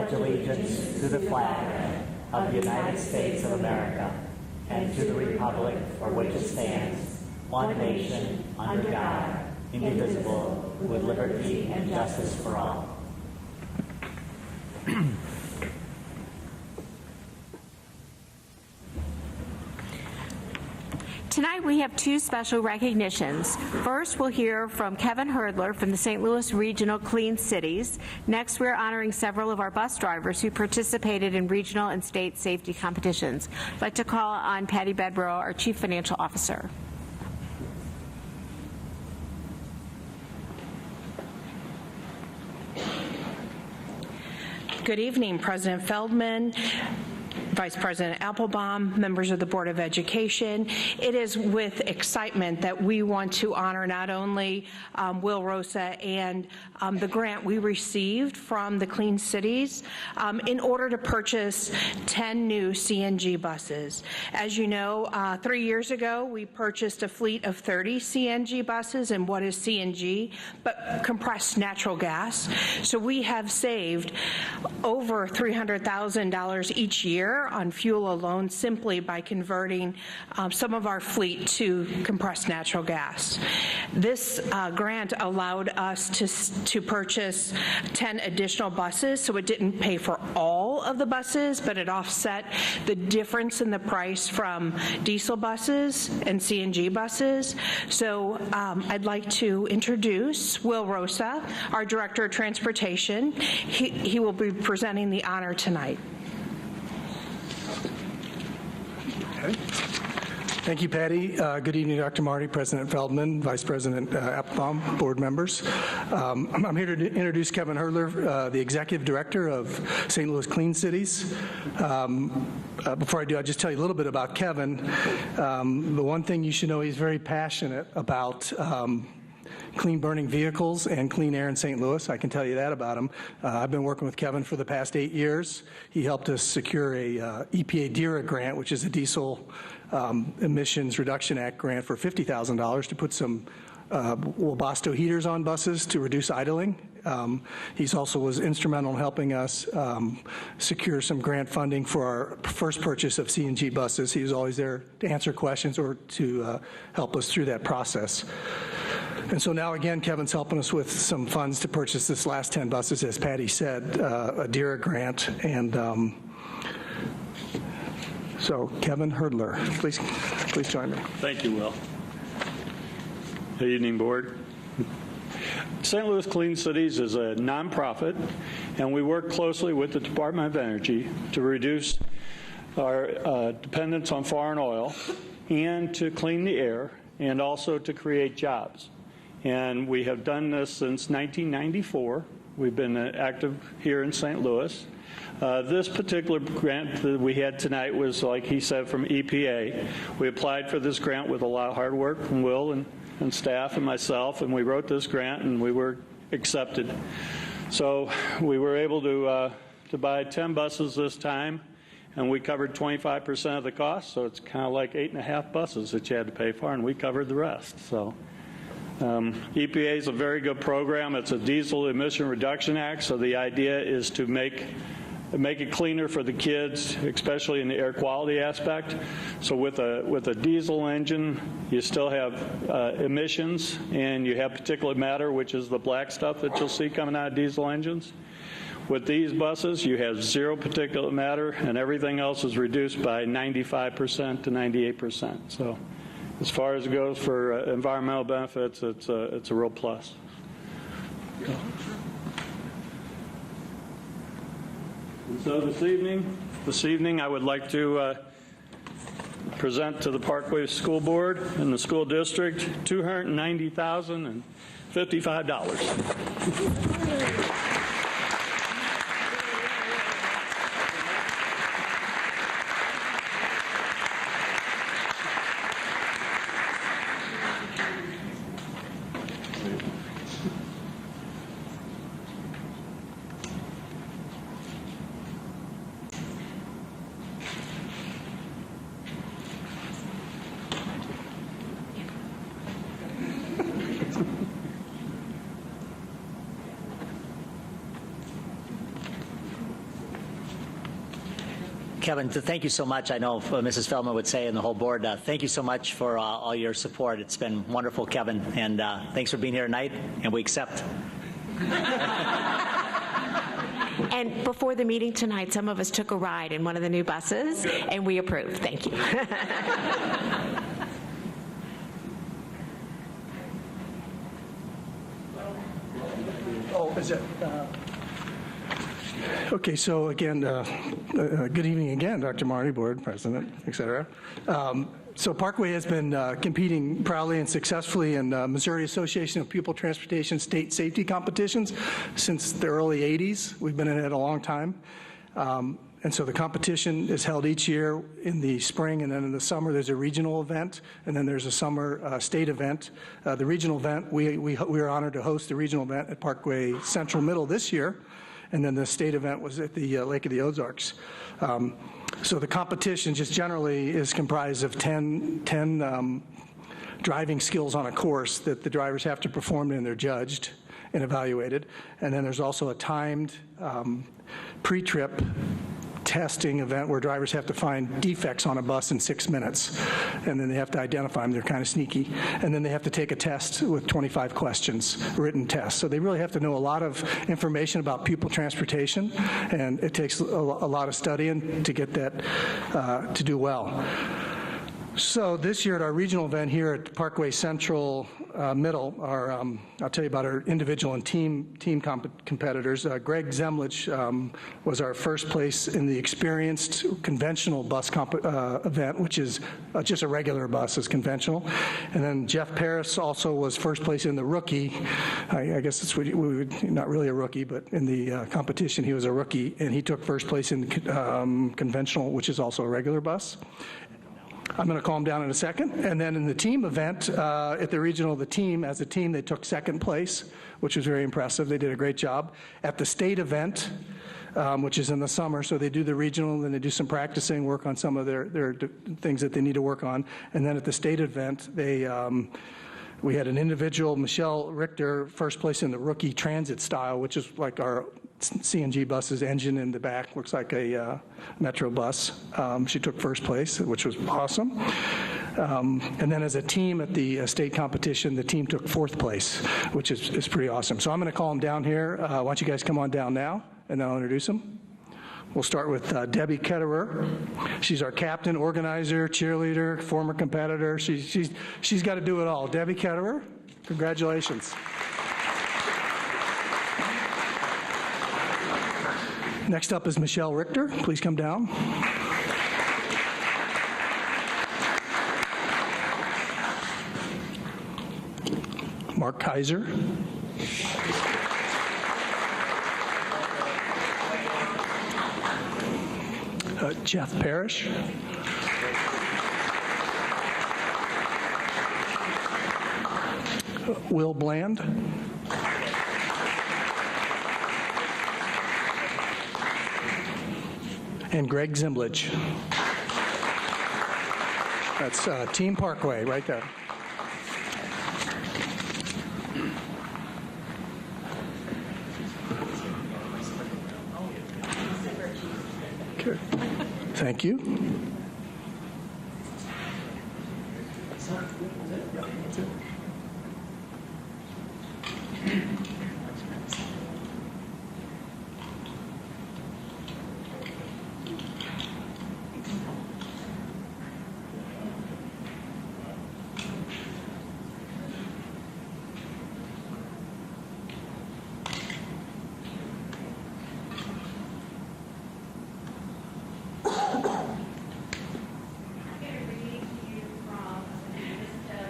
pledge allegiance to the flag of the United States of America and to the republic for which it stands, one nation, under God, indivisible, with liberty and justice for all. Tonight we have two special recognitions. First, we'll hear from Kevin Herdler from the St. Louis Regional Clean Cities. Next, we're honoring several of our bus drivers who participated in regional and state safety competitions. I'd like to call on Patty Bedborough, our Chief Financial Officer. Good evening, President Feldman, Vice President Applebaum, members of the Board of Education. It is with excitement that we want to honor not only Will Rosa and the grant we received from the Clean Cities in order to purchase 10 new CNG buses. As you know, 3 years ago, we purchased a fleet of 30 CNG buses, and what is CNG? But compressed natural gas. So we have saved over $300,000 each year on fuel alone simply by converting some of our fleet to compressed natural gas. This grant allowed us to purchase 10 additional buses, so it didn't pay for all of the buses, but it offset the difference in the price from diesel buses and CNG buses. So I'd like to introduce Will Rosa, our Director of Transportation. He will be presenting the honor tonight. Okay. Thank you, Patty. Good evening, Dr. Marty, President Feldman, Vice President Applebaum, board members. I'm here to introduce Kevin Herdler, the Executive Director of St. Louis Clean Cities. Before I do, I'll just tell you a little bit about Kevin. The one thing you should know, he's very passionate about clean burning vehicles and clean air in St. Louis. I can tell you that about him. I've been working with Kevin for the past 8 years. He helped us secure a EPA DERA grant, which is a Diesel Emissions Reduction Act grant for $50,000 to put some Webasto heaters on buses to reduce idling. He's also was instrumental in helping us secure some grant funding for our first purchase of CNG buses. He was always there to answer questions or to help us through that process. And so now again, Kevin's helping us with some funds to purchase this last 10 buses, as Patty said, a DERA grant. And so Kevin Herdler, please join me. Thank you, Will. Good evening, board. St. Louis Clean Cities is a nonprofit, and we work closely with the Department of Energy to reduce our dependence on foreign oil and to clean the air and also to create jobs. And we have done this since 1994. We've been active here in St. Louis. This particular grant that we had tonight was, like he said, from EPA. We applied for this grant with a lot of hard work from Will and staff and myself, and we wrote this grant and we were accepted. So we were able to buy 10 buses this time, and we covered 25% of the cost, so it's kind of like 8.5 buses that you had to pay for, and we covered the rest. So EPA is a very good program. It's a Diesel Emission Reduction Act, so the idea is to make it cleaner for the kids, especially in the air quality aspect. So with a diesel engine, you still have emissions, and you have particulate matter, which is the black stuff that you'll see coming out of diesel engines. With these buses, you have zero particulate matter, and everything else is reduced by 95% to 98%. So as far as it goes for environmental benefits, it's a real plus. So this evening I would like to present to the Parkway School Board and the school district $290,055. Kevin, thank you so much. I know Mrs. Feldman would say, and the whole board, thank you so much for all your support. It's been wonderful, Kevin, and thanks for being here tonight, and we accept. And before the meeting tonight, some of us took a ride in one of the new buses, and we approved. Thank you. Oh, is it? Okay, so again, good evening again, Dr. Marty, Board President, et cetera. So Parkway has been competing proudly and successfully in Missouri Association of Pupil Transportation state safety competitions since the early 80s. We've been in it a long time. And so the competition is held each year in the spring, and then in the summer there's a regional event, and then there's a summer state event. The regional event, we were honored to host the regional event at Parkway Central Middle this year, and then the state event was at the Lake of the Ozarks. So the competition just generally is comprised of 10 driving skills on a course that the drivers have to perform, and they're judged and evaluated. And then there's also a timed pre-trip testing event where drivers have to find defects on a bus in 6 minutes, and then they have to identify them. They're kind of sneaky. And then they have to take a test with 25 questions, written test. So they really have to know a lot of information about pupil transportation, and it takes a lot of studying to get that to do well. So this year at our regional event here at Parkway Central Middle, I'll tell you about our individual and team competitors. Greg Zemlich was our first place in the experienced conventional bus event, which is just a regular bus, is conventional. And then Jeff Paris also was first place in the rookie. I guess it's we would, not really a rookie, but in the competition he was a rookie, and he took first place in conventional, which is also a regular bus. I'm going to calm down in a second. And then in the team event, at the regional, as a team, they took second place, which was very impressive. They did a great job. At the state event, which is in the summer, so they do the regional, and then they do some practicing, work on some of their things that they need to work on. And then at the state event, we had an individual, Michelle Richter, first place in the rookie transit style, which is like our CNG bus's engine in the back, looks like a Metro bus. She took first place, which was awesome. And then as a team at the state competition, the team took fourth place, which is pretty awesome. So I'm going to call them down here. Why don't you guys come on down now, and then I'll introduce them. We'll start with Debbie Ketterer. She's our captain, organizer, cheerleader, former competitor. She's got to do it all. Debbie Ketterer, congratulations. Next up is Michelle Richter. Please come down. Mark Kaiser. Jeff Parrish. Will Bland. And Greg Zimblage. That's Team Parkway right there. Okay. Thank you.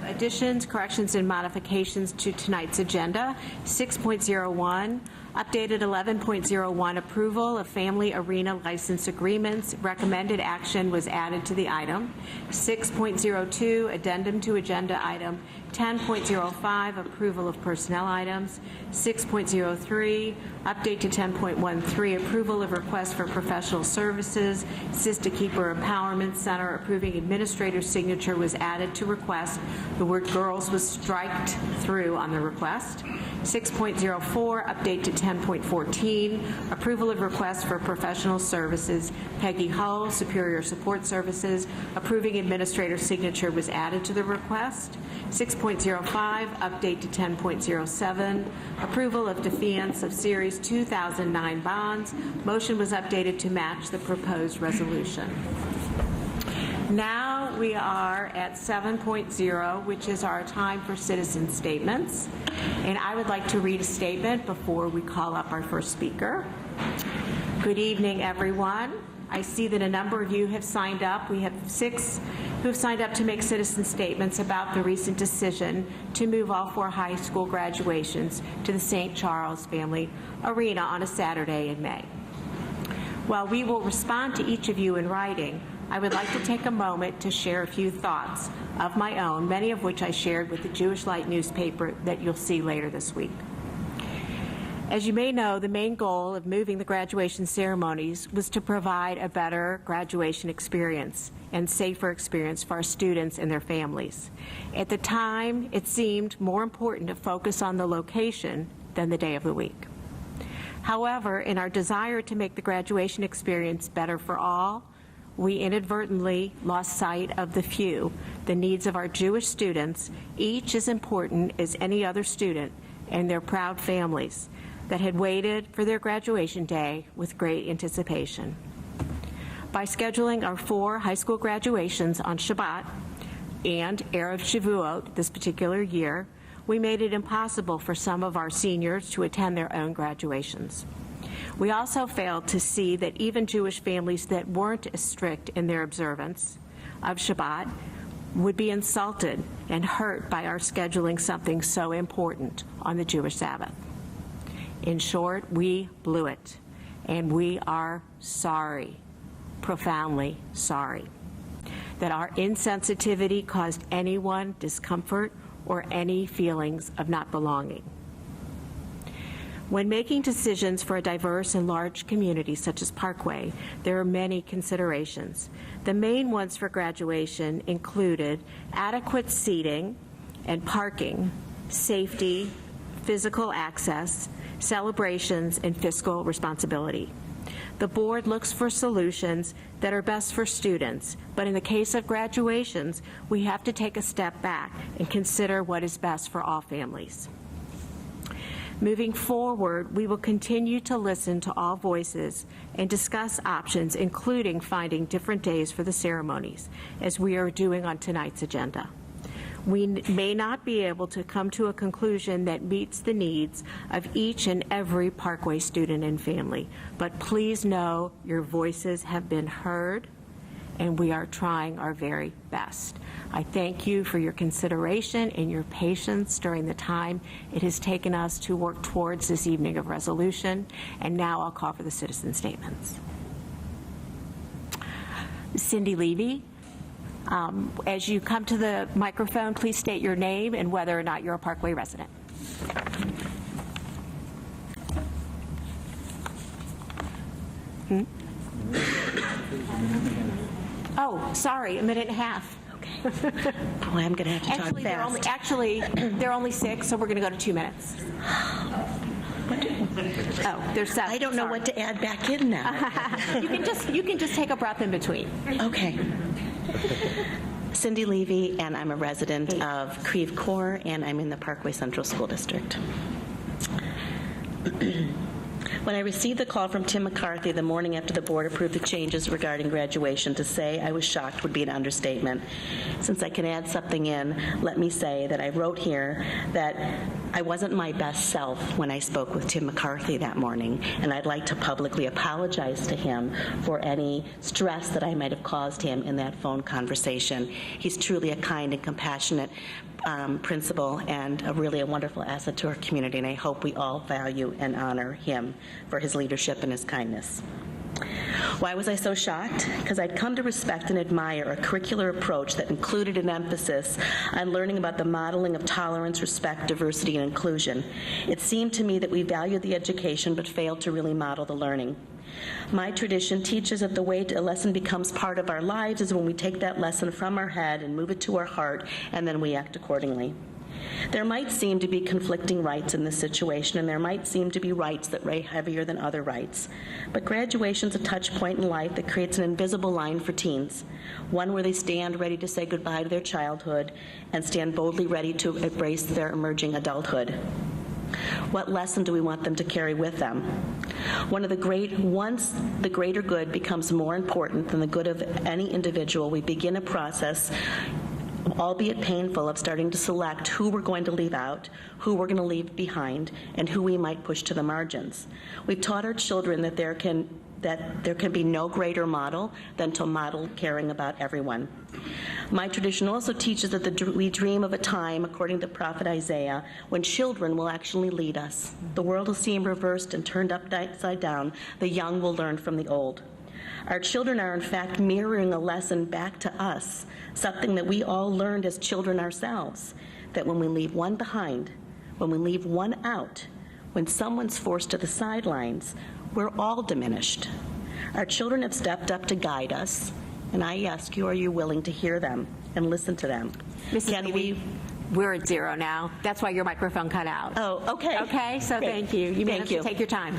Additions, corrections, and modifications to tonight's agenda. 6.01, updated 11.01, approval of family arena license agreements. Recommended action was added to the item. 6.02, addendum to agenda item 10.05, approval of personnel items. 6.03, update to 10.13, approval of request for professional services. Sister Keeper Empowerment Center, approving administrator's signature was added to request. The word girls was striked through on the request. 6.04, update to 10.14, approval of request for professional services. Peggy Hull, Superior Support Services, approving administrator's signature was added to the request. 6.05, update to 10.07, approval of defiance of Series 2009 bonds. Motion was updated to match the proposed resolution. Now we are at 7.0, which is our time for citizen statements. And I would like to read a statement before we call up our first speaker. Good evening, everyone. I see that a number of you have signed up. We have 6 who have signed up to make citizen statements about the recent decision to move all 4 high school graduations to the St. Charles Family Arena on a Saturday in May. While we will respond to each of you in writing, I would like to take a moment to share a few thoughts of my own, many of which I shared with the Jewish Light newspaper that you'll see later this week. As you may know, the main goal of moving the graduation ceremonies was to provide a better graduation experience and safer experience for our students and their families. At the time, it seemed more important to focus on the location than the day of the week. However, in our desire to make the graduation experience better for all, we inadvertently lost sight of the few, the needs of our Jewish students, each as important as any other student, and their proud families that had waited for their graduation day with great anticipation. By scheduling our 4 high school graduations on Shabbat and Erev Shavuot this particular year, we made it impossible for some of our seniors to attend their own graduations. We also failed to see that even Jewish families that weren't as strict in their observance of Shabbat would be insulted and hurt by our scheduling something so important on the Jewish Sabbath. In short, we blew it, and we are sorry, profoundly sorry, that our insensitivity caused anyone discomfort or any feelings of not belonging. When making decisions for a diverse and large community such as Parkway, there are many considerations. The main ones for graduation included adequate seating and parking, safety, physical access, celebrations, and fiscal responsibility. The board looks for solutions that are best for students, but in the case of graduations, we have to take a step back and consider what is best for all families. Moving forward, we will continue to listen to all voices and discuss options, including finding different days for the ceremonies, as we are doing on tonight's agenda. We may not be able to come to a conclusion that meets the needs of each and every Parkway student and family, but please know your voices have been heard, and we are trying our very best. I thank you for your consideration and your patience during the time it has taken us to work towards this evening of resolution. And now I'll call for the citizen statements. Cindy Levy, as you come to the microphone, please state your name and whether or not you're a Parkway resident. Oh, sorry, a minute and a half. Okay. Boy, I'm going to have to talk fast. Actually, there are only 6, so we're going to go to 2 minutes. Oh, there's 7. I don't know what to add back in now. You can just take a breath in between. Okay. Cindy Levy, and I'm a resident of Creve Coeur, and I'm in the Parkway Central School District. When I received the call from Tim McCarthy the morning after the board approved the changes regarding graduation, to say I was shocked would be an understatement. Since I can add something in, let me say that I wrote here that I wasn't my best self when I spoke with Tim McCarthy that morning, and I'd like to publicly apologize to him for any stress that I might have caused him in that phone conversation. He's truly a kind and compassionate principal and really a wonderful asset to our community, and I hope we all value and honor him for his leadership and his kindness. Why was I so shocked? Because I'd come to respect and admire a curricular approach that included an emphasis on learning about the modeling of tolerance, respect, diversity, and inclusion. It seemed to me that we valued the education but failed to really model the learning. My tradition teaches that the way a lesson becomes part of our lives is when we take that lesson from our head and move it to our heart, and then we act accordingly. There might seem to be conflicting rights in this situation, and there might seem to be rights that weigh heavier than other rights. But graduation is a touch point in life that creates an invisible line for teens, one where they stand ready to say goodbye to their childhood and stand boldly ready to embrace their emerging adulthood. What lesson do we want them to carry with them? Once the greater good becomes more important than the good of any individual, we begin a process, albeit painful, of starting to select who we're going to leave out, who we're going to leave behind, and who we might push to the margins. We've taught our children that there can be no greater model than to model caring about everyone. My tradition also teaches that we dream of a time, according to prophet Isaiah, when children will actually lead us. The world will seem reversed and turned upside down. The young will learn from the old. Our children are, in fact, mirroring a lesson back to us, something that we all learned as children ourselves, that when we leave one behind, when we leave one out, when someone's forced to the sidelines, we're all diminished. Our children have stepped up to guide us, and I ask you, are you willing to hear them and listen to them? We're at 0 now. That's why your microphone cut out. Oh, okay. Okay, so Great. thank you. You managed to take your time.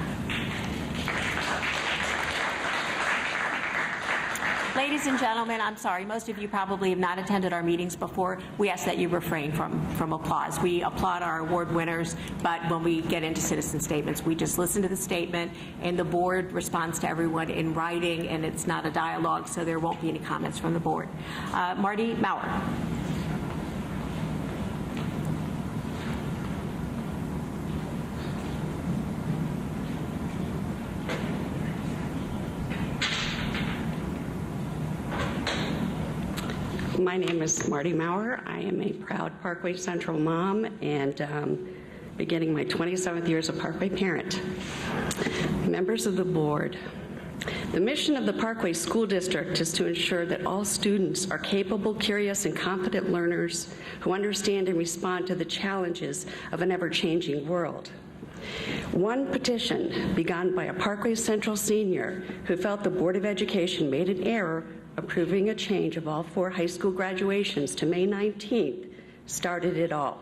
Ladies and gentlemen, I'm sorry, most of you probably have not attended our meetings before. We ask that you refrain from applause. We applaud our award winners, but when we get into citizen statements, we just listen to the statement, and the board responds to everyone in writing, and it's not a dialogue, so there won't be any comments from the board. Marty Maurer. My name is Marty Maurer. I am a proud Parkway Central mom and beginning my 27th year as a Parkway parent. Members of the board, the mission of the Parkway School District is to ensure that all students are capable, curious, and confident learners who understand and respond to the challenges of an ever-changing world. One petition begun by a Parkway Central senior who felt the Board of Education made an error approving a change of all 4 high school graduations to May 19th started it all.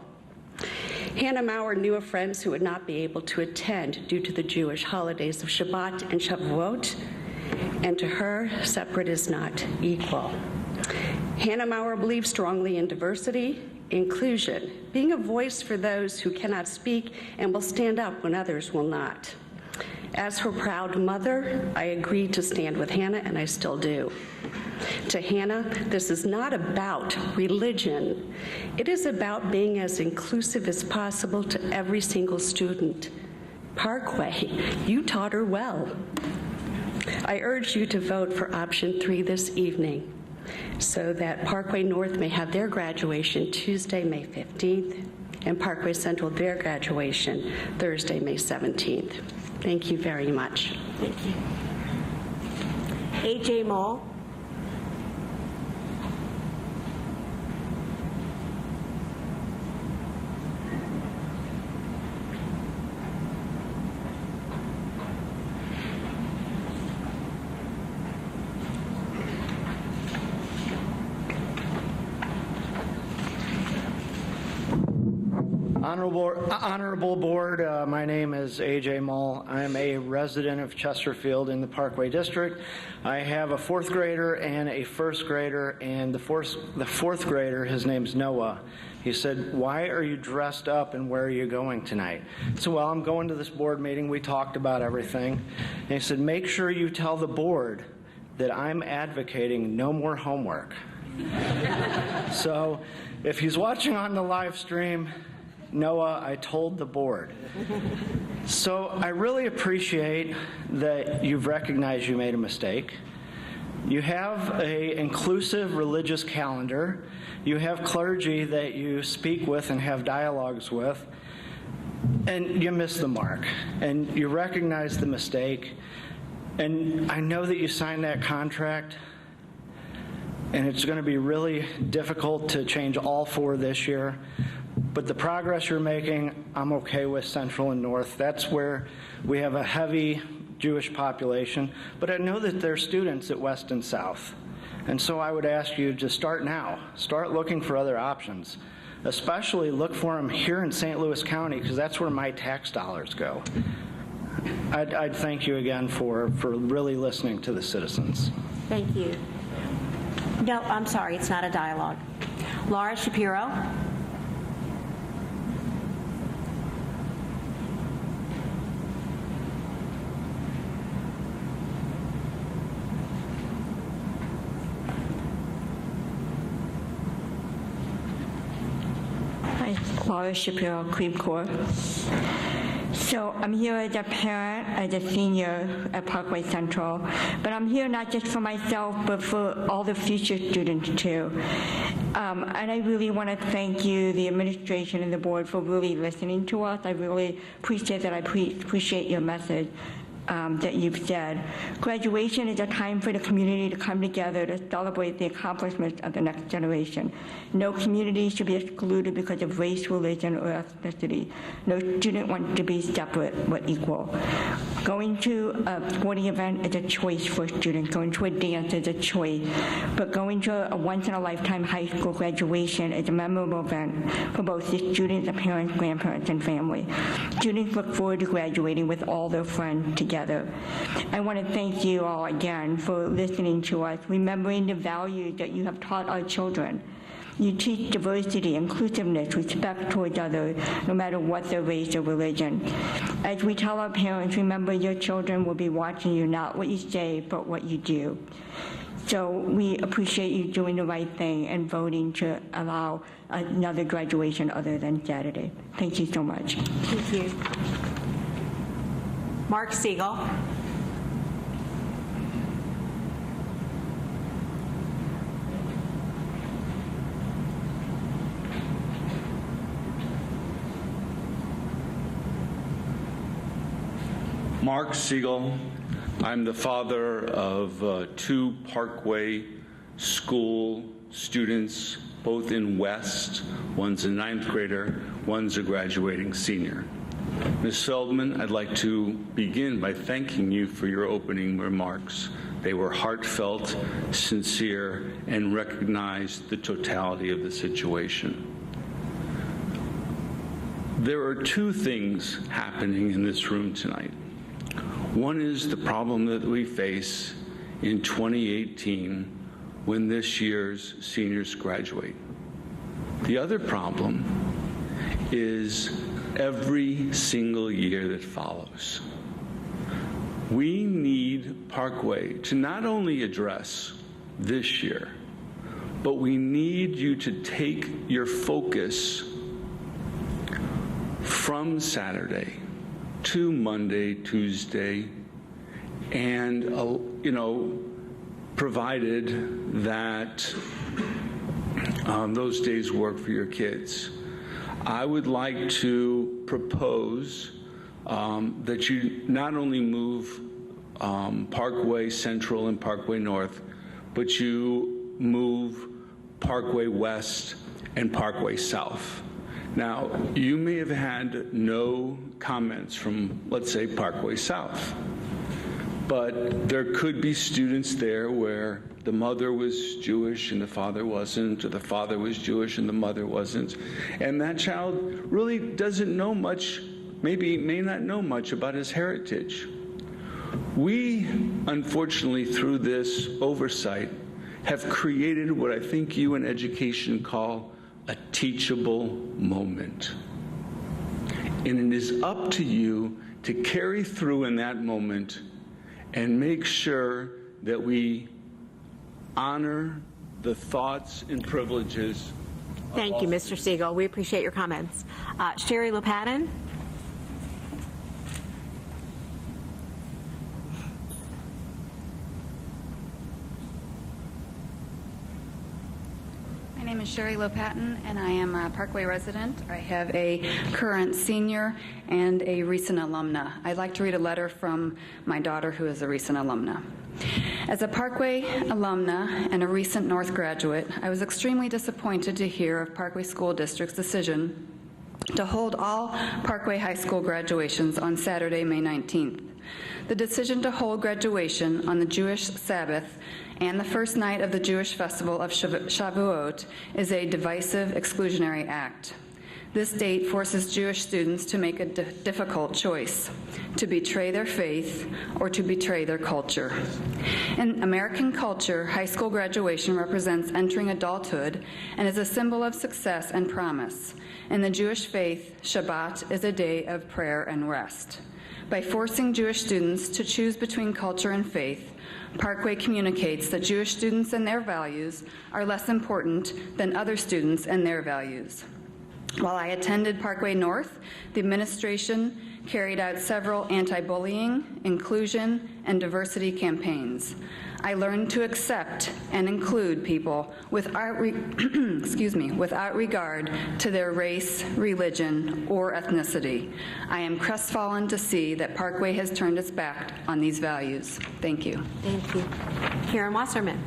Hannah Maurer knew of friends who would not be able to attend due to the Jewish holidays of Shabbat and Shavuot, and to her, separate is not equal. Hannah Maurer believes strongly in diversity, inclusion, being a voice for those who cannot speak and will stand up when others will not. As her proud mother, I agreed to stand with Hannah, and I still do. To Hannah, this is not about religion. It is about being as inclusive as possible to every single student. Parkway, you taught her well. I urge you to vote for option 3 this evening so that Parkway North may have their graduation Tuesday, May 15th, and Parkway Central their graduation Thursday, May 17th. Thank you very much. Thank you. A.J. Moll. Honorable Board, my name is A.J. Moll. I am a resident of Chesterfield in the Parkway District. I have a 4th grader and a 1st grader, and the fourth grader, his name's Noah. He said, "Why are you dressed up and where are you going tonight?" So, well, I'm going to this board meeting. We talked about everything. And he said, "Make sure you tell the board that I'm advocating no more homework." So if he's watching on the live stream, Noah, I told the board. So I really appreciate that you've recognized you made a mistake. You have an inclusive religious calendar. You have clergy that you speak with and have dialogues with, and you missed the mark. And you recognize the mistake. And I know that you signed that contract, and it's going to be really difficult to change all 4 this year. But the progress you're making, I'm okay with Central and North. That's where we have a heavy Jewish population. But I know that there are students at West and South. And so I would ask you to start now. Start looking for other options. Especially look for them here in St. Louis County, because that's where my tax dollars go. I'd thank you again for really listening to the citizens. Thank you. No, I'm sorry, it's not a dialogue. Laura Shapiro. Hi, Laura Shapiro, Creve Coeur. So I'm here as a parent, as a senior at Parkway Central, but I'm here not just for myself, but for all the future students too. And I really want to thank you, the administration and the board, for really listening to us. I really appreciate that. I appreciate your message. That you've said. Graduation is a time for the community to come together to celebrate the accomplishments of the next generation. No community should be excluded because of race, religion, or ethnicity. No student wants to be separate but equal. Going to a sporting event is a choice for students. Going to a dance is a choice. But going to a once-in-a-lifetime high school graduation is a memorable event for both the students, the parents, grandparents, and family. Students look forward to graduating with all their friends together. I want to thank you all again for listening to us, remembering the values that you have taught our children. You teach diversity, inclusiveness, respect towards others, no matter what their race or religion. As we tell our parents, remember your children will be watching you, not what you say, but what you do. So we appreciate you doing the right thing and voting to allow another graduation other than Saturday. Thank you so much. Thank you. Mark Siegel. Mark Siegel. I'm the father of 2 Parkway School students, both in West. One's a 9th grader, one's a graduating senior. Ms. Feldman, I'd like to begin by thanking you for your opening remarks. They were heartfelt, sincere, and recognized the totality of the situation. There are 2 things happening in this room tonight. One is the problem that we face in 2018 when this year's seniors graduate. The other problem is every single year that follows. We need Parkway to not only address this year, but we need you to take your focus from Saturday to Monday, Tuesday, and, provided that those days work for your kids. I would like to propose that you not only move Parkway Central and Parkway North, but you move Parkway West and Parkway South. Now, you may have had no comments from, let's say, Parkway South, but there could be students there where the mother was Jewish and the father wasn't, or the father was Jewish and the mother wasn't, and that child really doesn't know much, maybe may not know much about his heritage. We, unfortunately, through this oversight, have created what I think you in education call a teachable moment. And it is up to you to carry through in that moment and make sure that we honor the thoughts and privileges. Thank you, Mr. Siegel. We appreciate your comments. Sherry Lopatin. My name is is Sherry Lopatin, and I am a Parkway resident. I have a current senior and a recent alumna. I'd like to read a letter from my daughter, who is a recent alumna. As a Parkway alumna and a recent North graduate, I was extremely disappointed to hear of Parkway School District's decision to hold all Parkway High School graduations on Saturday, May 19th. The decision to hold graduation on the Jewish Sabbath and the first night of the Jewish festival of Shavuot is a divisive, exclusionary act. This date forces Jewish students to make a difficult choice, to betray their faith or to betray their culture. In American culture, high school graduation represents entering adulthood and is a symbol of success and promise. In the Jewish faith, Shabbat is a day of prayer and rest. By forcing Jewish students to choose between culture and faith, Parkway communicates that Jewish students and their values are less important than other students and their values. While I attended Parkway North, the administration carried out several anti-bullying, inclusion, and diversity campaigns. I learned to accept and include people without regard to their race, religion, or ethnicity. I am crestfallen to see that Parkway has turned its back on these values. Thank you. Thank you. Karen Wasserman.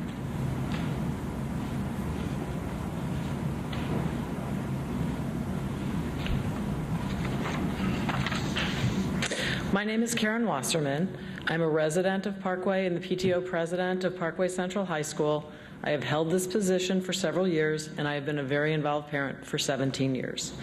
My name is Karen Wasserman. I'm a resident of Parkway and the PTO president of Parkway Central High School. I have held this position for several years, and I have been a very involved parent for 17 years.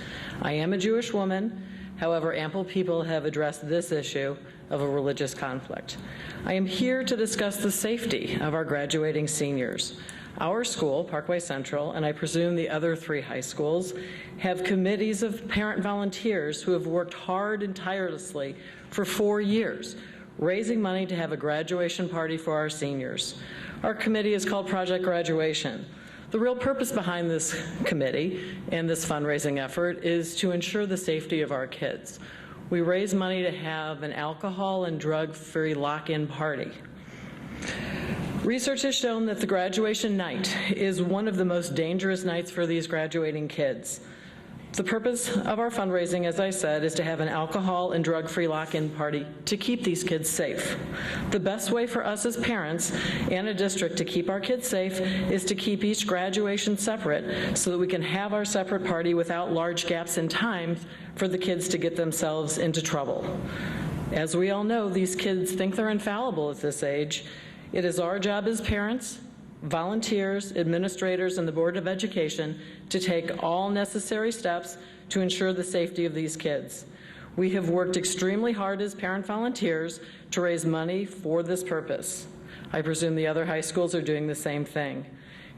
I am a Jewish woman. However, ample people have addressed this issue of a religious conflict. I am here to discuss the safety of our graduating seniors. Our school, Parkway Central, and I presume the other 3 high schools, have committees of parent volunteers who have worked hard and tirelessly for 4 years, raising money to have a graduation party for our seniors. Our committee is called Project Graduation. The real purpose behind this committee and this fundraising effort is to ensure the safety of our kids. We raise money to have an alcohol and drug-free lock-in party. Research has shown that the graduation night is one of the most dangerous nights for these graduating kids. The purpose of our fundraising, as I said, is to have an alcohol and drug-free lock-in party to keep these kids safe. The best way for us as parents and a district to keep our kids safe is to keep each graduation separate so that we can have our separate party without large gaps in time for the kids to get themselves into trouble. As we all know, these kids think they're infallible at this age. It is our job as parents, volunteers, administrators, and the Board of Education to take all necessary steps to ensure the safety of these kids. We have worked extremely hard as parent volunteers to raise money for this purpose. I presume the other high schools are doing the same thing.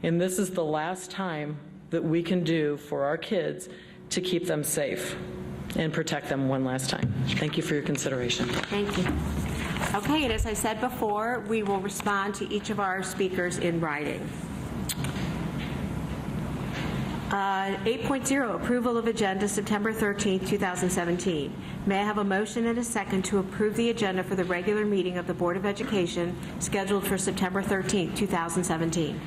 And this is the last time that we can do for our kids to keep them safe and protect them one last time. Thank you for your consideration. Thank you. Okay, and as I said before, we will respond to each of our speakers in writing. 8.0, approval of agenda September 13th, 2017. May I have a motion and a second to approve the agenda for the regular meeting of the Board of Education scheduled for September 13th, 2017?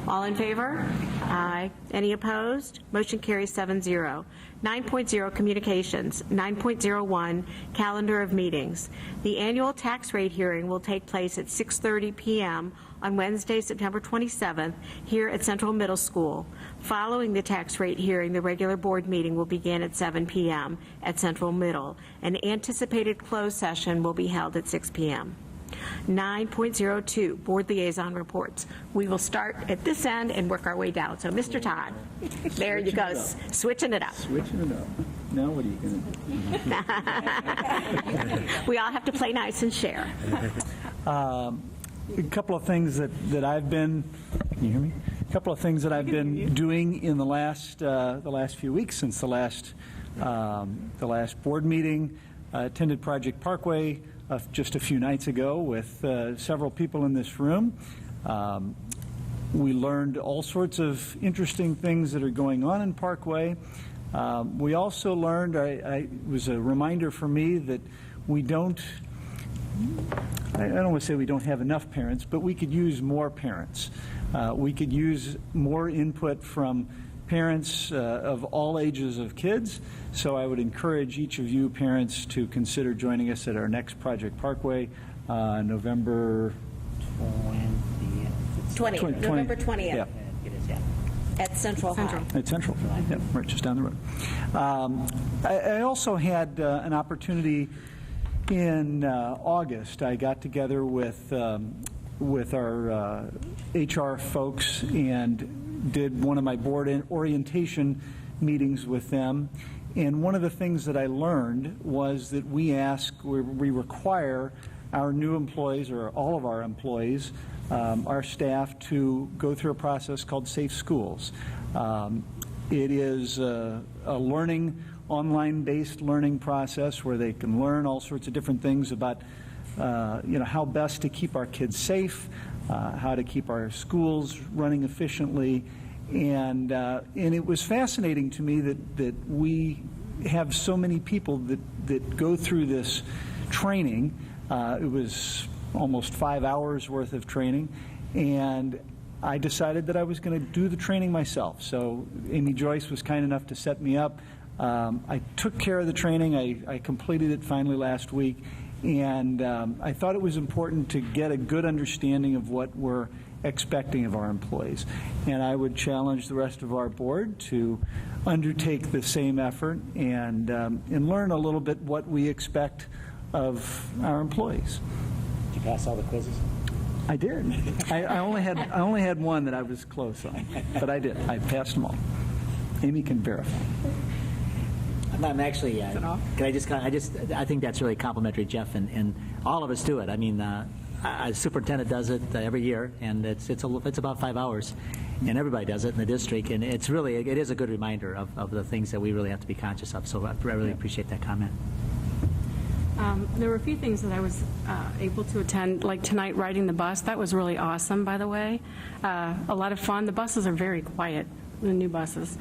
All in favor? Aye. Any opposed? Motion carries 7-0. 9.0, communications. 9.01, calendar of meetings. The annual tax rate hearing will take place at 6:30 p.m. on Wednesday, September 27th, here at Central Middle School. Following the tax rate hearing, the regular board meeting will begin at 7 p.m. at Central Middle. An anticipated closed session will be held at 6 p.m. 9.02, board liaison reports. We will start at this end and work our way down. So, Mr. Todd, there you go, switching it up. Switching it up. Now what are you going to do? We all have to play nice and share. A couple of things that I've been, can you hear me? A couple of things that I've been doing in the last few weeks since the last board meeting. Attended Project Parkway just a few nights ago with several people in this room. We learned all sorts of interesting things that are going on in Parkway. We also learned, it was a reminder for me that we don't I don't want to say we don't have enough parents, but we could use more parents. We could use more input from parents of all ages of kids. So I would encourage each of you parents to consider joining us at our next Project Parkway, November 20th. November 20th. Yeah. At Central High. At Central, yep, right just down the road. I also had an opportunity in August. I got together with our HR folks and did one of my board orientation meetings with them. And one of the things that I learned was that we require our new employees, or all of our employees, our staff, to go through a process called Safe Schools. It is a online-based learning process where they can learn all sorts of different things about how best to keep our kids safe, how to keep our schools running efficiently, and it was fascinating to me that we have so many people that go through this training. It was almost 5 hours worth of training, and I decided that I was going to do the training myself. So Amy Joyce was kind enough to set me up. I took care of the training. I completed it finally last week, and I thought it was important to get a good understanding of what we're expecting of our employees. And I would challenge the rest of our board to undertake the same effort and learn a little bit what we expect of our employees. Did you pass all the quizzes? I did. I only had one that I was close on, but I did. I passed them all. Amy can verify. I'm actually. I think that's really complimentary, Jeff, and all of us do it. I mean, a superintendent does it every year, and it's about 5 hours, and everybody does it in the district, and it is a good reminder of the things that we really have to be conscious of. So I really appreciate that comment. There were a few things that I was able to attend, like tonight riding the bus. That was really awesome, by the way. A lot of fun. The buses are very quiet, the new buses.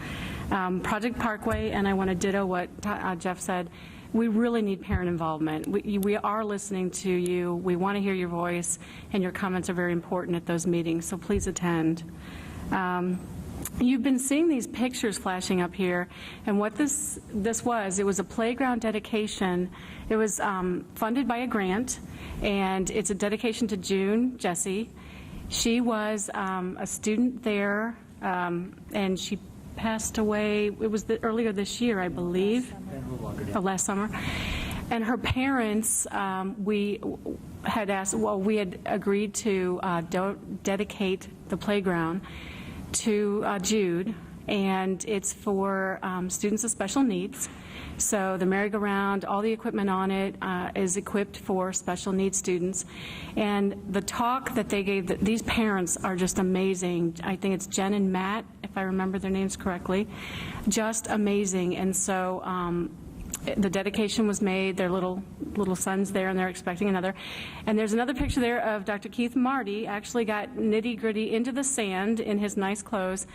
Project Parkway, and I want to ditto what Jeff said. We really need parent involvement. We are listening to you. We want to hear your voice, and your comments are very important at those meetings, so please attend. You've been seeing these pictures flashing up here, and what this was, it was a playground dedication. It was funded by a grant, and it's a dedication to June Jesse. She was a student there, and she passed away. It was earlier this year, I believe, last summer. And her parents, we had agreed to dedicate the playground to Jude, and it's for students with special needs. So the merry-go-round, all the equipment on it is equipped for special needs students. And the talk that they gave, these parents are just amazing. I think it's Jen and Matt, if I remember their names correctly. Just amazing. And so the dedication was made. Their little son's there, and they're expecting another. And there's another picture there of Dr. Keith Marty. Actually got nitty-gritty into the sand in his nice clothes.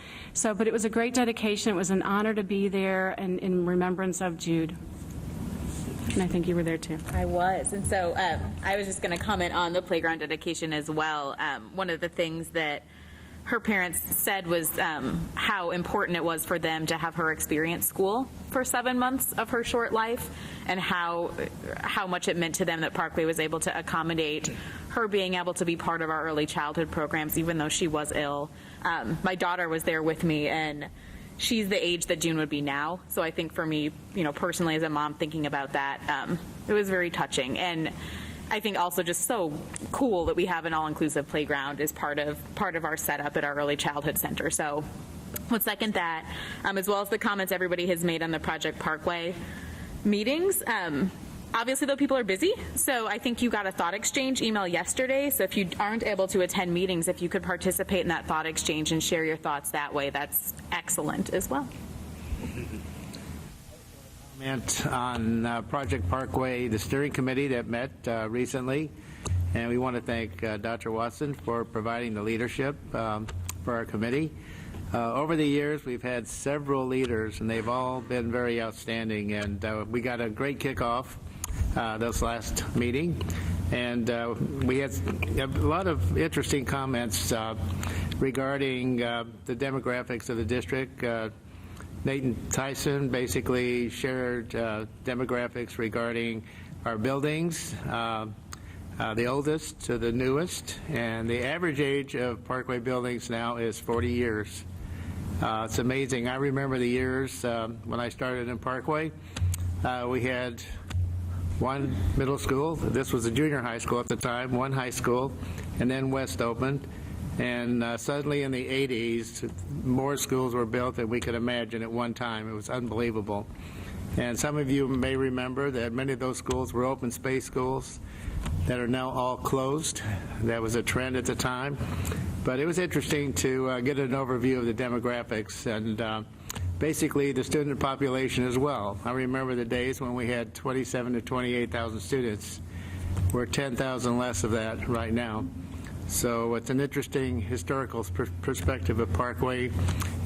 But it was a great dedication. It was an honor to be there, and in remembrance of Jude. And I think you were there too. I was. And so I was just going to comment on the playground dedication as well. One of the things that her parents said was how important it was for them to have her experience school for 7 months of her short life, and how much it meant to them that Parkway was able to accommodate her being able to be part of our early childhood programs, even though she was ill. My daughter was there with me, and she's the age that June would be now. So I think for me, personally as a mom thinking about that, it was very touching. And I think also just so cool that we have an all-inclusive playground as part of our setup at our early childhood center. So we'll second that, as well as the comments everybody has made on the Project Parkway meetings. Obviously, though, people are busy, so I think you got a thought exchange email yesterday. So if you aren't able to attend meetings, if you could participate in that thought exchange and share your thoughts that way, that's excellent as well. Comment on Project Parkway, the steering committee that met recently, and we want to thank Dr. Watson for providing the leadership for our committee. Over the years, we've had several leaders, and they've all been very outstanding, and we got a great kickoff this last meeting. And we had a lot of interesting comments regarding the demographics of the district. Nathan Tyson basically shared demographics regarding our buildings, the oldest to the newest, and the average age of Parkway buildings now is 40 years. It's amazing. I remember the years when I started in Parkway. We had one middle school. This was a junior high school at the time, one high school, and then West opened. And suddenly in the 80s, more schools were built than we could imagine at one time. It was unbelievable. And some of you may remember that many of those schools were open space schools that are now all closed. That was a trend at the time. But it was interesting to get an overview of the demographics and basically the student population as well. I remember the days when we had 27,000 to 28,000 students. We're 10,000 less of that right now. So it's an interesting historical perspective of Parkway.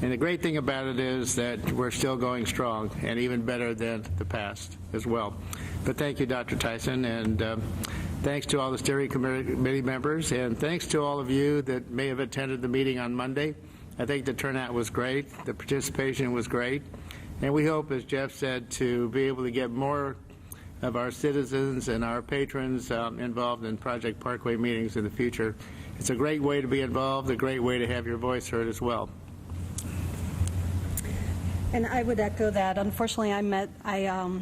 And the great thing about it is that we're still going strong and even better than the past as well. But thank you, Dr. Tyson, and thanks to all the steering committee members, and thanks to all of you that may have attended the meeting on Monday. I think the turnout was great. The participation was great. And we hope, as Jeff said, to be able to get more of our citizens and our patrons involved in Project Parkway meetings in the future. It's a great way to be involved, a great way to have your voice heard as well. And I would echo that. Unfortunately, I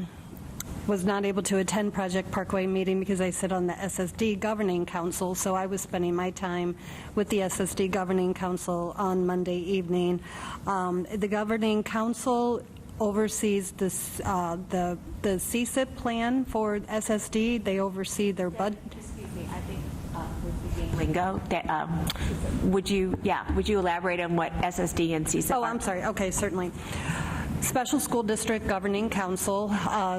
was not able to attend Project Parkway meeting because I sit on the SSD Governing Council, so I was spending my time with the SSD Governing Council on Monday evening. The Governing Council oversees this, the CSIP plan for SSD. They oversee their budget. Excuse me, I think lingo. Would you elaborate on what SSD and CSIP are? Oh, I'm sorry. Okay, certainly. Special School District Governing Council.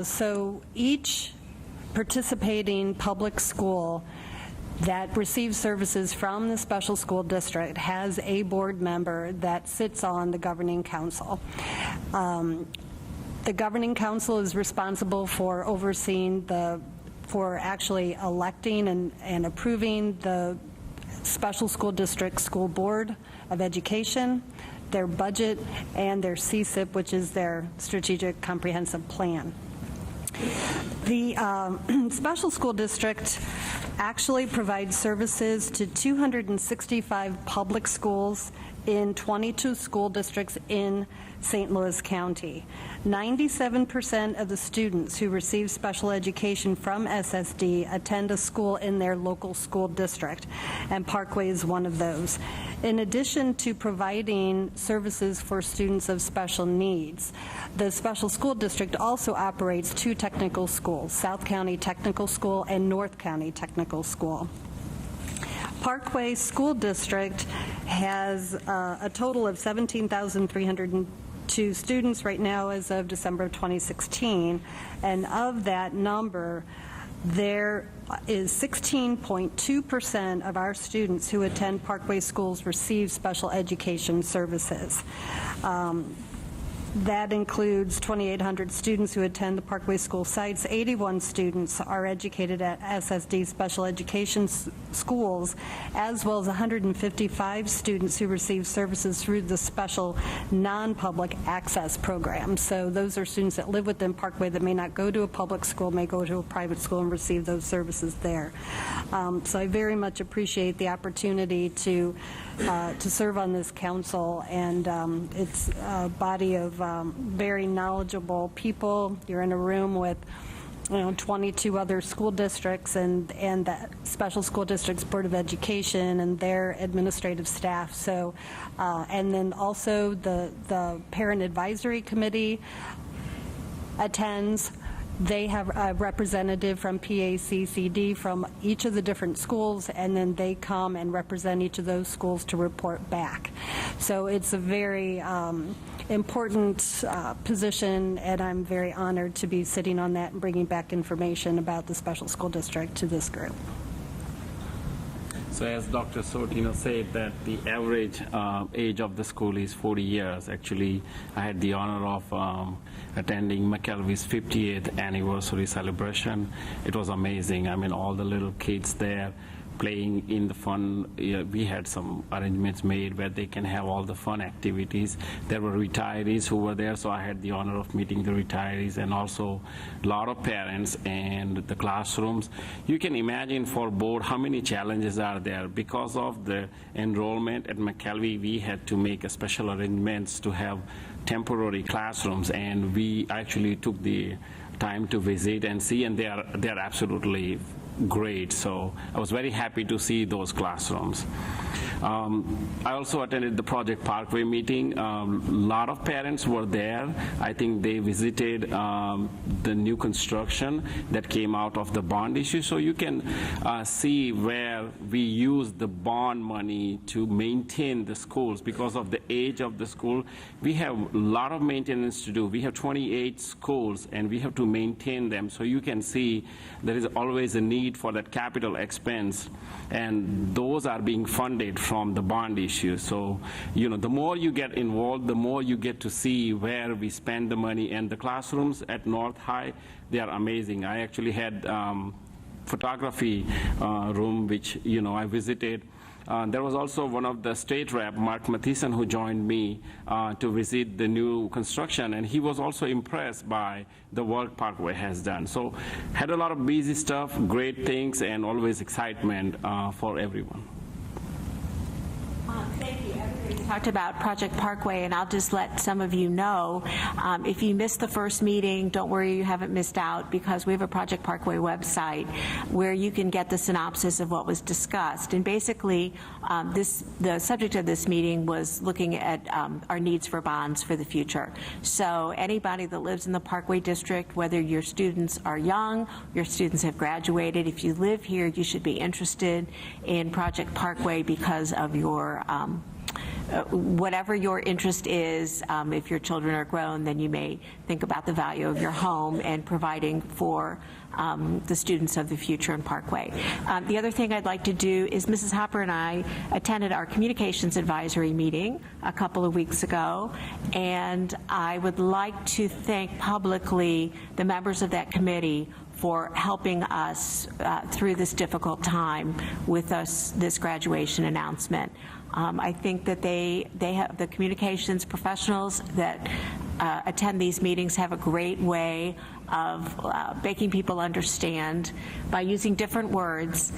So each participating public school that receives services from the special school district has a board member that sits on the governing council. The governing council is responsible for overseeing for actually electing and approving the special school district school board of education, their budget, and their CSIP, which is their strategic comprehensive plan. The special school district actually provides services to 265 public schools in 22 school districts in St. Louis County. 97% of the students who receive special education from SSD attend a school in their local school district, and Parkway is one of those. In addition to providing services for students of special needs, the special school district also operates two technical schools, South County Technical School and North County Technical School. Parkway School District has a total of 17,302 students right now as of December of 2016, and of that number, there is 16.2% of our students who attend Parkway schools receive special education services. That includes 2,800 students who attend the Parkway school sites. 81 students are educated at SSD special education schools, as well as 155 students who receive services through the special non-public access program. So those are students that live within Parkway that may not go to a public school, may go to a private school and receive those services there. So I very much appreciate the opportunity to serve on this council, and it's a body of very knowledgeable people. You're in a room with 22 other school districts and the Special School District's Board of Education and their administrative staff. So, and then also the Parent Advisory Committee attends. They have a representative from PACCD from each of the different schools, and then they come and represent each of those schools to report back. So it's a very important position, and I'm very honored to be sitting on that and bringing back information about the special school district to this group. So as Dr. Sortino said, that the average age of the school is 40 years. Actually, I had the honor of attending McKelvey's 50th anniversary celebration. It was amazing. I mean, all the little kids there playing in the fun. We had some arrangements made where they can have all the fun activities. There were retirees who were there, so I had the honor of meeting the retirees and also a lot of parents and the classrooms. You can imagine for board how many challenges are there. Because of the enrollment at McKelvey, we had to make a special arrangements to have temporary classrooms, and we actually took the time to visit and see, and they are absolutely great. So I was very happy to see those classrooms. I also attended the Project Parkway meeting. A lot of parents were there. I think they visited the new construction that came out of the bond issue. So you can see where we use the bond money to maintain the schools. Because of the age of the school, we have a lot of maintenance to do. We have 28 schools, and we have to maintain them. So you can see there is always a need for that capital expense, and those are being funded from the bond issue. So, the more you get involved, the more you get to see where we spend the money. And the classrooms at North High, they are amazing. I actually had photography room, which, I visited. There was also one of the state rep, Mark Mathieson, who joined me to visit the new construction, and he was also impressed by the work Parkway has done. So had a lot of busy stuff, great things, and always excitement for everyone. Thank you. Everybody talked about Project Parkway, and I'll just let some of you know, if you missed the first meeting, don't worry, you haven't missed out, because we have a Project Parkway website where you can get the synopsis of what was discussed. And basically, the subject of this meeting was looking at our needs for bonds for the future. So anybody that lives in the Parkway District, whether your students are young, your students have graduated, if you live here, you should be interested in Project Parkway because of your whatever your interest is. If your children are grown, then you may think about the value of your home and providing for the students of the future in Parkway. The other thing I'd like to do is Mrs. Hopper and I attended our communications advisory meeting a couple of weeks ago, and I would like to thank publicly the members of that committee for helping us through this difficult time with this graduation announcement. I think that they have the communications professionals that attend these meetings have a great way of making people understand by using different words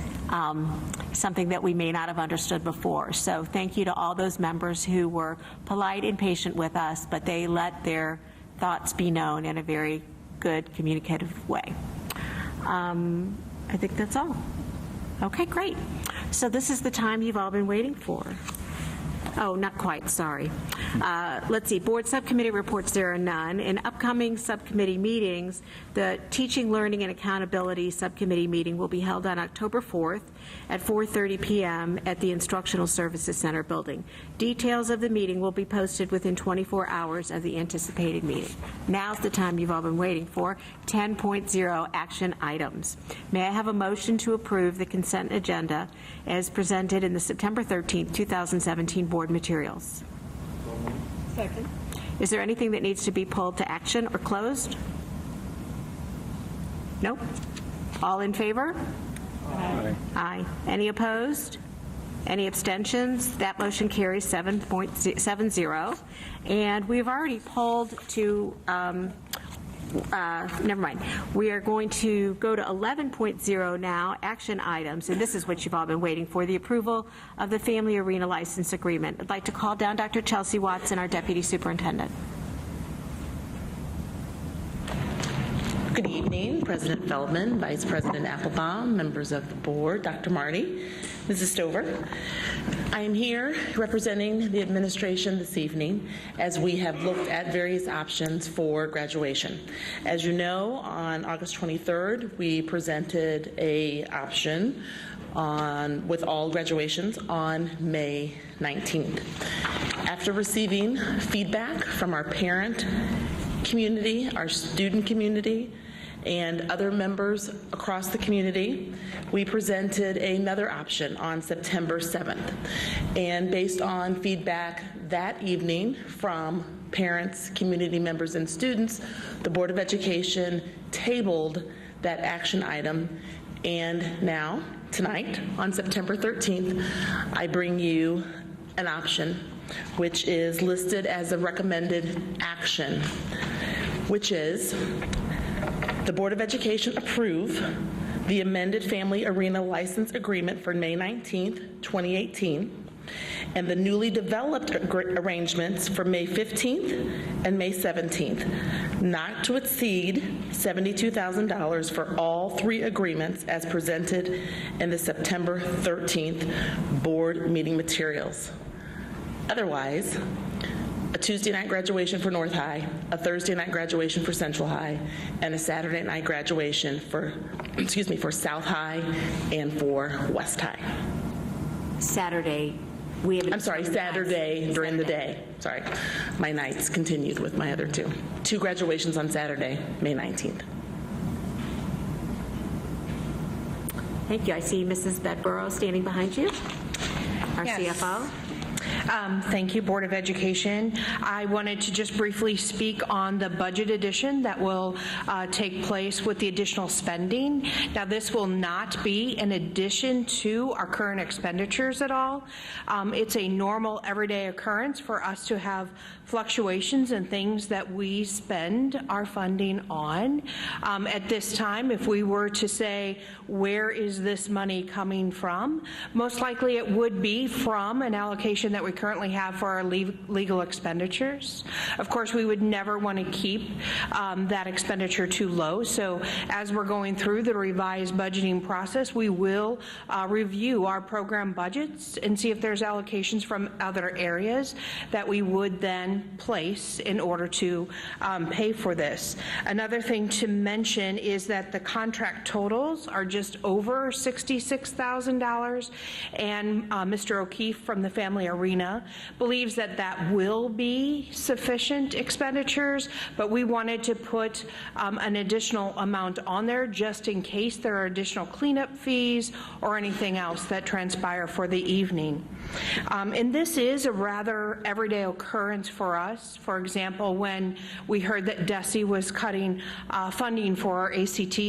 something that we may not have understood before. So thank you to all those members who were polite and patient with us, but they let their thoughts be known in a very good communicative way. I think that's all. Okay, great. So this is the time you've all been waiting for. Oh, not quite, sorry. Let's see, board subcommittee reports, there are none. In upcoming subcommittee meetings, the Teaching, Learning, and Accountability Subcommittee meeting will be held on October 4th at 4:30 p.m. at the Instructional Services Center building. Details of the meeting will be posted within 24 hours of the anticipated meeting. Now's the time you've all been waiting for, 10.0 action items. May I have a motion to approve the consent agenda as presented in the September 13th, 2017 board materials? Second. Is there anything that needs to be pulled to action or closed? Nope. All in favor? Aye. Aye. Any opposed? Any abstentions? That motion carries 7.70. And we've already polled to never mind. We are going to go to 11.0 now, action items, and this is what you've all been waiting for, the approval of the Family Arena License Agreement. I'd like to call down Dr. Chelsea Watson, our Deputy Superintendent. Good evening, President Feldman, Vice President Applebaum, members of the board, Dr. Marty, Mrs. Stover. I am here representing the administration this evening as we have looked at various options for graduation. As you know, on August 23rd, we presented a option with all graduations on May 19th. After receiving feedback from our parent community, our student community, and other members across the community, we presented another option on September 7th. And based on feedback that evening from parents, community members, and students, the Board of Education tabled that action item. And now, tonight, on September 13th, I bring you an option, which is listed as a recommended action, which is the Board of Education approve the amended Family Arena License Agreement for May 19th, 2018, and the newly developed arrangements for May 15th and May 17th, not to exceed $72,000 for all three agreements as presented in the September 13th board meeting materials. Otherwise, a Tuesday night graduation for North High, a Thursday night graduation for Central High, and a Saturday night graduation for South High and for West High. Saturday during the day. Sorry, my nights continued with my other two. Two graduations on Saturday, May 19th. Thank you. I see Mrs. Bedborough standing behind you, our CFO. Thank you, Board of Education. I wanted to just briefly speak on the budget addition that will take place with the additional spending. Now, this will not be an addition to our current expenditures at all. It's a normal, everyday occurrence for us to have fluctuations in things that we spend our funding on. At this time, if we were to say, where is this money coming from? Most likely it would be from an allocation that we currently have for our legal expenditures. Of course, we would never want to keep that expenditure too low. So as we're going through the revised budgeting process, we will review our program budgets and see if there's allocations from other areas that we would then place in order to pay for this. Another thing to mention is that the contract totals are just over $66,000, and Mr. O'Keefe from the Family Arena believes that that will be sufficient expenditures, but we wanted to put an additional amount on there just in case there are additional cleanup fees or anything else that transpire for the evening. And this is a rather everyday occurrence for us. For example, when we heard that DESE was cutting funding for our ACT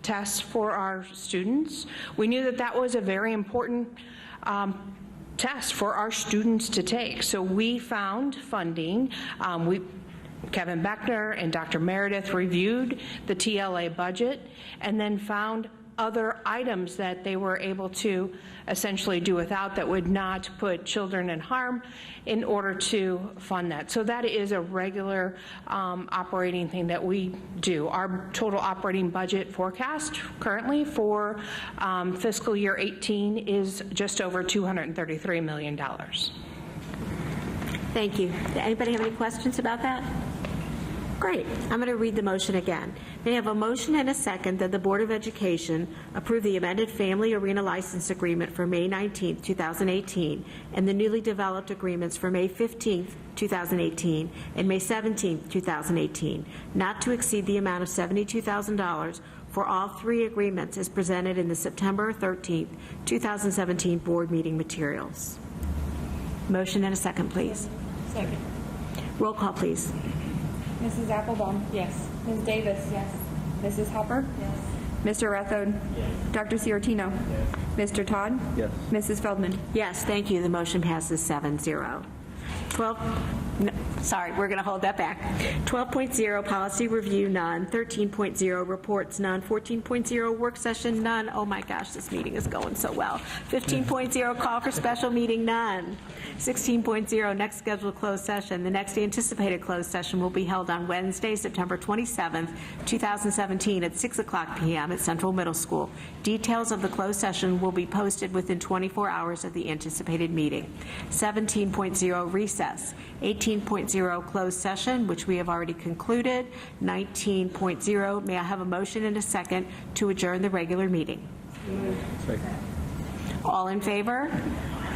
tests for our students, we knew that that was a very important test for our students to take. So we found funding. Kevin Beckner and Dr. Meredith reviewed the TLA budget and then found other items that they were able to essentially do without that would not put children in harm in order to fund that. So that is a regular operating thing that we do. Our total operating budget forecast currently for fiscal year 18 is just over $233 million. Thank you. Does anybody have any questions about that? Great. I'm going to read the motion again. May I have a motion and a second that the Board of Education approve the amended Family Arena License Agreement for May 19, 2018, and the newly developed agreements for May 15, 2018, and May 17, 2018, not to exceed the amount of $72,000 for all three agreements as presented in the September 13, 2017 board meeting materials. Motion and a second, please. Second. Roll call, please. Mrs. Applebaum? Yes. Ms. Davis? Yes. Mrs. Hopper? Yes. Mr. Rathode? Yes. Dr. Ciortino? Yes. Mr. Todd? Yes. Mrs. Feldman? Yes, thank you. The motion passes 7-0. We're going to hold that back. 12.0 policy review, none. 13.0 reports, none. 14.0 work session, none. Oh my gosh, this meeting is going so well. 15.0 call for special meeting, none. 16.0 next scheduled closed session. The next anticipated closed session will be held on Wednesday, September 27th, 2017 at 6:00 p.m. at Central Middle School. Details of the closed session will be posted within 24 hours of the anticipated meeting. 17.0 recess. 18.0 closed session, which we have already concluded. 19.0, may I have a motion and a second to adjourn the regular meeting? Second. All in favor?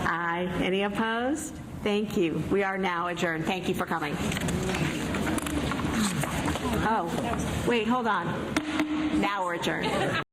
Aye. Any opposed? Thank you. We are now adjourned. Thank you for coming. Oh, wait, hold on. Now we're adjourned.